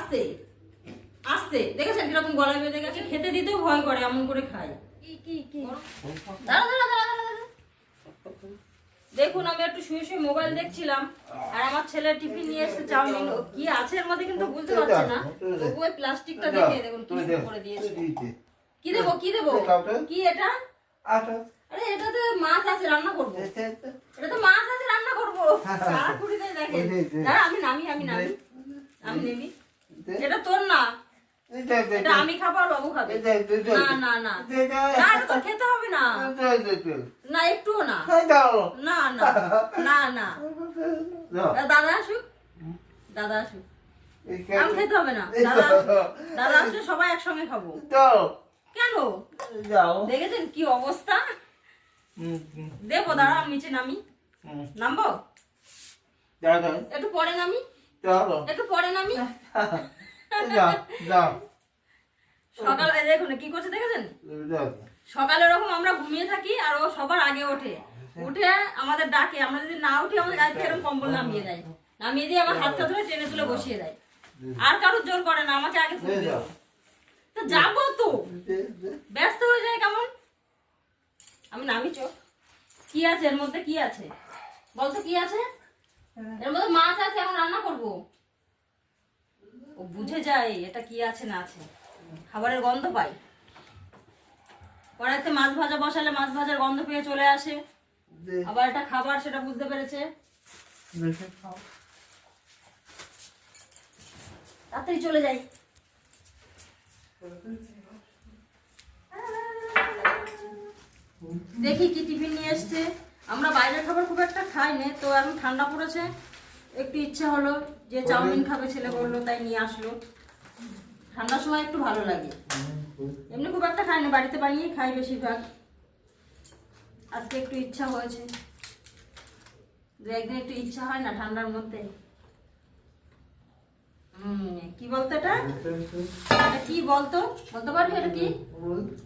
আস্তে আস্তে, দেখেছেন কিরকম গলায় বেঁধে গেছে, খেতে দিতেও ভয় করে, এমন করে খায়। দাঁড়া দাঁড়া দাঁড়া দাঁড়া। দেখুন আমি একটু শুয়ে শুয়ে মোবাইল দেখছিলাম, আর আমার ছেলে টিফিন নিয়ে এসেছে চাউমিন, কি আছে এর মধ্যে কিন্তু বুঝতে পারছে না। ওই প্লাস্টিকটা দেখে দেখুন কি করে দিয়েছে। কি দেবো কি দেবো, কি এটা? আরে এটা তো মাছ আছে, রান্না করবো। এটা তো মাছ আছে, রান্না করবো। আমি নামি আমি নামি আমি নেবি। এটা তোর না, এটা আমি খাবো আর বাবু খাবে। না না না না, এটা তো খেতে হবে না, না একটুও না, না না না না। দাদা আসুক, দাদা আসুক, আমি খেতে হবে না। দাদা আসলে সবাই একসঙ্গে খাবো। কেন দেখেছেন কি অবস্থা? দেবো, দাঁড়া আমি নিচে নামি। নামবো একটু পরে নামি, একটু পরে নামি। সকালে দেখুন কি করছে দেখেছেন, সকালে এরকম আমরা ঘুমিয়ে থাকি আর ও সবার আগে ওঠে, উঠে আমাদের ডাকে, আমরা যদি না উঠি আমাদের গায়ে এরকম কম্বল নামিয়ে দেয়, নামিয়ে দিয়ে আমার হাতটা ধরে টেনে তুলে বসিয়ে দেয়, আর কারোর জোর করে না, আমাকে আগে তুলে দেয়। তো যাবো তো, ব্যস্ত হয়ে যায় কেমন। আমি নামি, চোখ কি আছে এর মধ্যে, কি আছে বলতো, কি আছে এর মধ্যে? মাছ আছে, এখন রান্না করবো। ও বুঝে যায় এটা কি আছে না আছে, খাবারের গন্ধ পাই। কড়াইতে মাছ ভাজা বসালে মাছ ভাজার গন্ধ পেয়ে চলে আসে, আবার এটা খাবার সেটা বুঝতে পেরেছে। তাড়াতাড়ি চলে যাই। দেখি কি টিফিন নিয়ে এসছে। আমরা বাইরের খাবার খুব একটা খাই না, তো এখন ঠান্ডা পড়েছে, একটু ইচ্ছা হলো যে চাউমিন খাবে ছেলে, বললো তাই নিয়ে আসলো। ঠান্ডার সময় একটু ভালো লাগে, এমনি খুব একটা খাই না, বাড়িতে বানিয়ে খাই বেশিরভাগ। আজকে একটু ইচ্ছা হয়েছে, দু একদিন একটু ইচ্ছা হয় না ঠান্ডার মধ্যে। কি বলতো এটা, কি বলতো, বলতে পারবি এটা কি?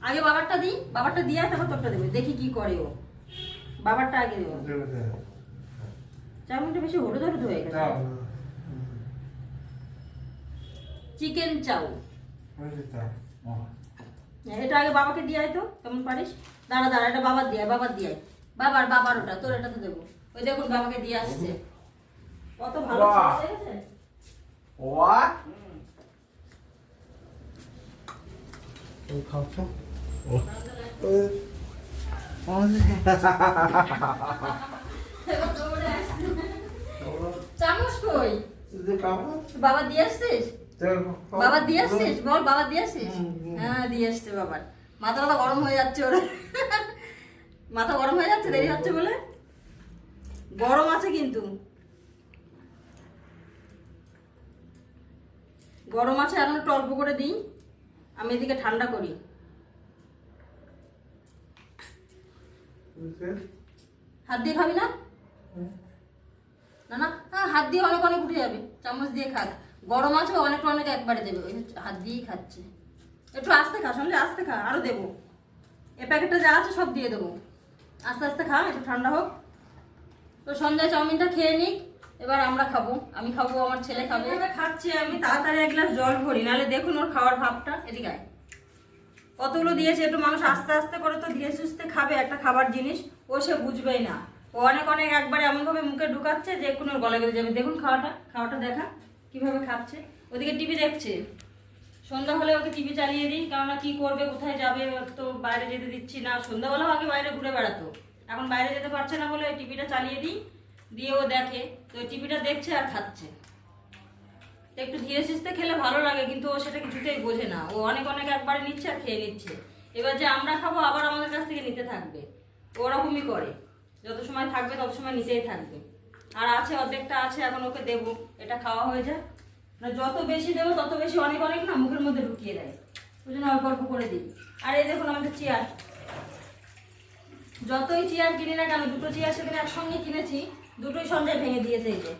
আগে বাবারটা দিই, বাবারটা দিয়ে তারপর তোরটা দেবে, দেখি কি করে ও। বাবারটা আগে দেবো। চাউমিনটা বেশি হলুদ হলুদ হয়ে গেছে। চিকেন চাউ, এটা আগে বাবাকে দিয়ে আয় তো, কেমন পারিস। দাঁড়া দাঁড়া, এটা বাবার দিয়ে, বাবার দিয়ে, বাবার ওটা, তোর এটা তো দেবো। ওই দেখুন বাবাকে দিয়ে আসছে, কত ভালো দেখেছে। চামচ কই, বাবা দিয়ে আসছিস, বাবা দিয়ে আসছিস, বল বাবা দিয়ে আসছিস। হ্যাঁ দিয়ে আসছে বাবার। মাথাটা গরম হয়ে যাচ্ছে ওর, মাথা গরম হয়ে যাচ্ছে, দেরি হচ্ছে বলে। গরম আছে কিন্তু, গরম আছে, এখন একটু অল্প করে দিই, আমি এদিকে ঠান্ডা করি। হাত দিয়ে খাবি না? না না, হাত দিয়ে অনেক অনেক উঠে যাবে, চামচ দিয়ে খা। গরম আছে, অনেক অনেক একবারে দেবে, ওই হাত দিয়েই খাচ্ছে। একটু আস্তে খা, সঙ্গে আস্তে খা, আরো দেবো, এই প্যাকেটটা যা আছে সব দিয়ে দেবো। আস্তে আস্তে খা, একটু ঠান্ডা হোক। তো সন্ধ্যায় চাউমিনটা খেয়ে নিক, এবার আমরা খাবো, আমি খাবো, আমার ছেলে খাবে। খাচ্ছে আমি তাড়াতাড়ি এক গ্লাস জল ভরি, নাহলে দেখুন ওর খাওয়ার ভাবটা। এদিকে কতগুলো দিয়েছে, একটু মানুষ আস্তে আস্তে করে তো ধীরে সুস্থে খাবে একটা খাবার জিনিস, ও সে বুঝবেই না। ও অনেক অনেক একবারে এমনভাবে মুখে ঢুকাচ্ছে যে কোনো গলা বেঁধে যাবে। দেখুন খাওয়াটা দেখা কিভাবে খাচ্ছে। ওদিকে টিভি দেখছে, সন্ধ্যা হলে ওকে টিভি চালিয়ে দিই, কেননা কি করবে, কোথায় যাবে, তো বাইরে যেতে দিচ্ছি না। সন্ধ্যাবেলাও আগে বাইরে ঘুরে বেড়াতো, এখন বাইরে যেতে পারছে না বলে ওই টিভিটা চালিয়ে দিই, দিয়ে ও দেখে, তো ওই টিভিটা দেখছে আর খাচ্ছে। একটু ধীরে সুস্থে খেলে ভালো লাগে, কিন্তু ও সেটা কিছুতেই বোঝে না। ও অনেক অনেক একবারে নিচ্ছে আর খেয়ে নিচ্ছে। এবার যে আমরা খাবো আবার আমাদের কাছ থেকে নিতে থাকবে, ওরকমই করে, যত সময় থাকবে তত সময় নিতেই থাকবে। আর আছে অর্ধেকটা আছে, এখন ওকে দেবো, এটা খাওয়া হয়ে যায় না। যত বেশি দেবো তত বেশি অনেক অনেক না মুখের মধ্যে ঢুকিয়ে দেয়, ওই জন্য অল্প অল্প করে দিই। আর এই দেখুন আমাদের চেয়ার, যতই চেয়ার কিনি না কেন, দুটো চেয়ার সেদিন একসঙ্গে কিনেছি, দুটোই সন্ধ্যায় ভেঙে দিয়েছে। এই যে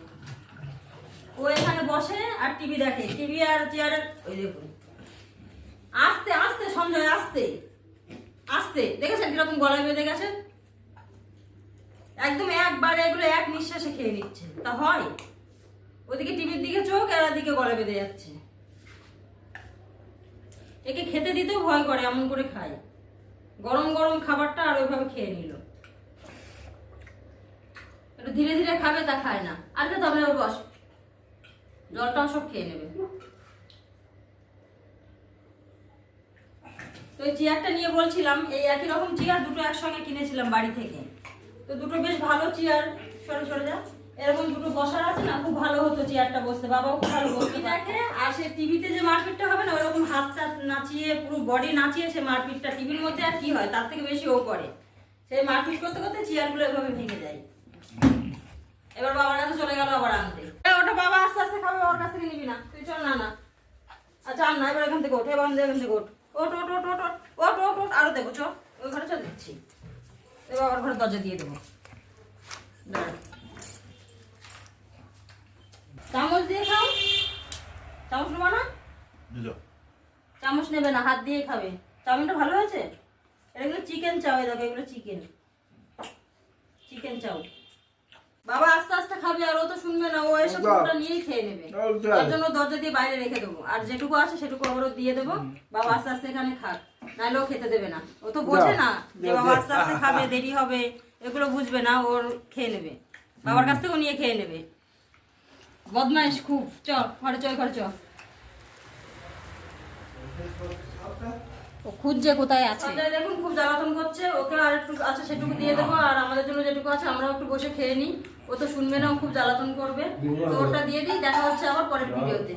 ও এখানে বসে আর টিভি দেখে, টিভি আর চেয়ারের, ওই দেখুন আস্তে আস্তে সঞ্জয়, আস্তে আস্তে, দেখেছেন কিরকম গলায় বেঁধে গেছে, একদম একবারে এগুলো এক নিঃশ্বাসে খেয়ে নিচ্ছে। তা হয়, ওদিকে টিভির দিকে চোখ আর ওদিকে গলা বেঁধে যাচ্ছে। একে খেতে দিতেও ভয় করে, এমন করে খায়। গরম গরম খাবারটা আর ওইভাবে খেয়ে নিল। একটু ধীরে ধীরে খাবে, তা খায় না। আর তো তবে বস, জলটাও সব খেয়ে নেবে। তো এই চেয়ারটা নিয়ে বলছিলাম, এই একই রকম চেয়ার দুটো একসঙ্গে কিনেছিলাম বাড়ি থেকে। তো দুটো বেশ ভালো চেয়ার, সরে সরে যা, এরকম দুটো বসার আছে না, খুব ভালো হতো চেয়ারটা বসতে, বাবাও খুব ভালো বসতে দেখে। আর সে টিভিতে যে মারপিটটা হবে না, ওরকম হাতটা নাচিয়ে পুরো বডি নাচিয়ে সে মারপিটটা টিভির মধ্যে আর কি হয়, তার থেকে বেশি ও করে। সেই মারপিট করতে করতে চেয়ারগুলো এভাবে ভেঙে যায়। এবার বাবার কাছে চলে গেল আবার আনতে। ওটা বাবা আস্তে আস্তে খাবে, ওর কাছ থেকে নিবি না তুই, চল। না না, আচ্ছা আর না, এবার এখান থেকে ওঠ, এবার এখান থেকে ওঠ, ওঠ ওঠ ওঠ ওঠ ওঠ ওঠ ওঠ, আরো দেবো, চল ওই ঘরে চল দিচ্ছি। এবার ওর ঘরে দরজা দিয়ে দেবো। চামচ দিয়ে খাও, চামচ নেবো না, চামচ নেবে না, হাত দিয়ে খাবে। চাউমিনটা ভালো হয়েছে? এগুলো চিকেন চাও, দেখো এগুলো চিকেন, চিকেন চাও। বাবা আস্তে আস্তে খাবে, আর ও তো শুনবে না, ও এসে পুরোটা নিয়েই খেয়ে নেবে। তার জন্য দরজা দিয়ে বাইরে রেখে দেবো, আর যেটুকু আছে সেটুকু আবারও দিয়ে দেবো। বাবা আস্তে আস্তে এখানে খাক, নাহলে ও খেতে দেবে না। ও তো বোঝে না যে বাবা আস্তে আস্তে খাবে, দেরি হবে, এগুলো বুঝবে না, ওর খেয়ে নেবে, বাবার কাছ থেকেও নিয়ে খেয়ে নেবে। বদমাইশ খুব। চ ঘরে চ, ঘরে চ। ও খুঁজছে কোথায় আছে, দেখুন খুব জ্বালাতন করছে। ওকে আর একটু আছে সেটুকু দিয়ে দেবো, আর আমাদের জন্য যেটুকু আছে আমরাও একটু বসে খেয়ে নিই। ও তো শুনবে না, ও খুব জ্বালাতন করবে। তো ওটা দিয়ে দিই, দেখা হচ্ছে আবার পরের ভিডিওতে।